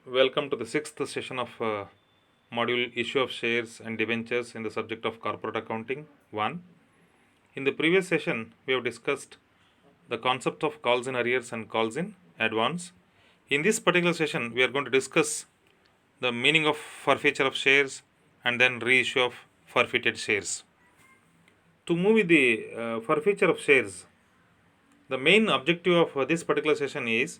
Welcome to the sixth session of module Issue of Shares and Debentures in the subject of Corporate Accounting 1. In the previous session, we have discussed the concept of calls in arrears and calls in advance. In this particular session, we are going to discuss the meaning of forfeiture of shares and then reissue of forfeited shares. To move with the forfeiture of shares, the main objective of this particular session is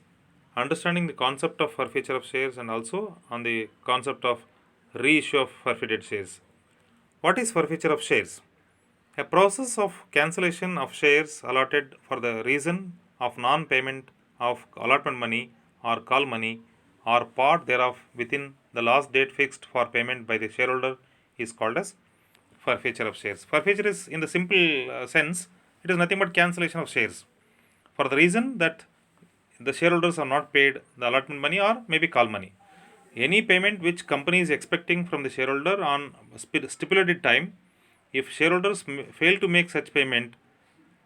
understanding the concept of forfeiture of shares and also on the concept of reissue of forfeited shares. What is forfeiture of shares? A process of cancellation of shares allotted for the reason of non-payment of allotment money or call money or part thereof within the last date fixed for payment by the shareholder is called as forfeiture of shares. Forfeiture is, in the simple sense, it is nothing but cancellation of shares for the reason that the shareholders are not paid the allotment money or maybe call money. Any payment which company is expecting from the shareholder on stipulated time, if shareholders fail to make such payment,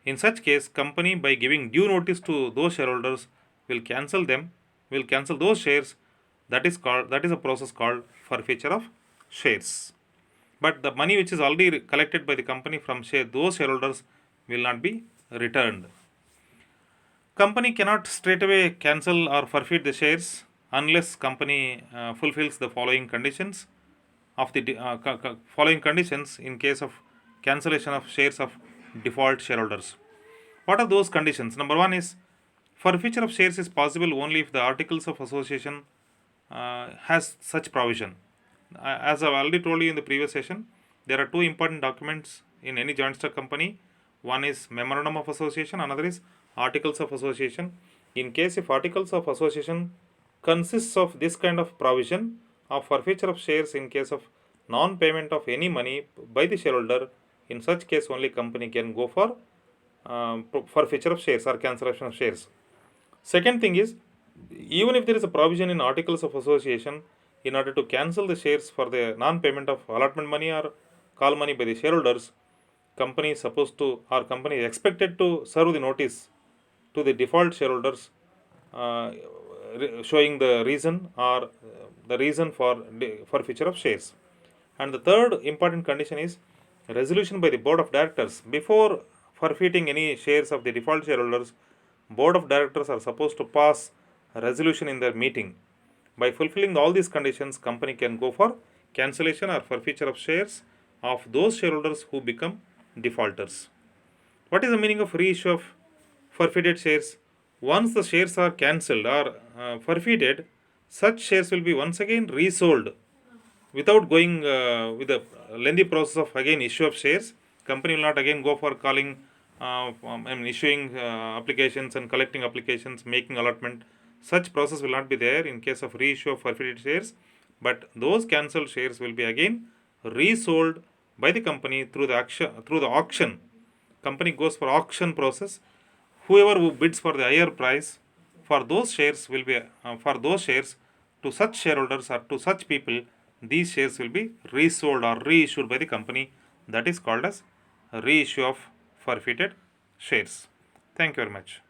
in such case, company by giving due notice to those shareholders will cancel those shares. That is a process called forfeiture of shares. But the money which is already collected by the company from those shareholders will not be returned. Company cannot straightaway cancel or forfeit the shares unless company fulfills the following conditions following conditions in case of cancellation of shares of default shareholders. What are those conditions? Number one is forfeiture of shares is possible only if the articles of association has such provision. As I've already told you in the previous session, there are two important documents in any joint stock company. One is memorandum of association, another is articles of association. In case if articles of association consists of this kind of provision of forfeiture of shares in case of non-payment of any money by the shareholder, in such case only company can go for forfeiture of shares or cancellation of shares. Second thing is, even if there is a provision in articles of association, in order to cancel the shares for the non-payment of allotment money or call money by the shareholders, company is supposed to or company is expected to serve the notice to the default shareholders showing the reason or the reason for forfeiture of shares. And the third important condition is resolution by the board of directors. Before forfeiting any shares of the default shareholders, board of directors are supposed to pass a resolution in their meeting. By fulfilling all these conditions, company can go for cancellation or forfeiture of shares of those shareholders who become defaulters. What is the meaning of reissue of forfeited shares? Once the shares are cancelled or forfeited, such shares will be once again resold without going with a lengthy process of again issue of shares. Company will not again go for calling issuing applications and collecting applications, making allotment. Such process will not be there in case of reissue of forfeited shares, but those cancelled shares will be again resold by the company through the auction. Company goes for auction process. Whoever who bids for the higher price for those shares will be for those shares to such shareholders or to such people, these shares will be resold or reissued by the company. That is called as reissue of forfeited shares. Thank you very much.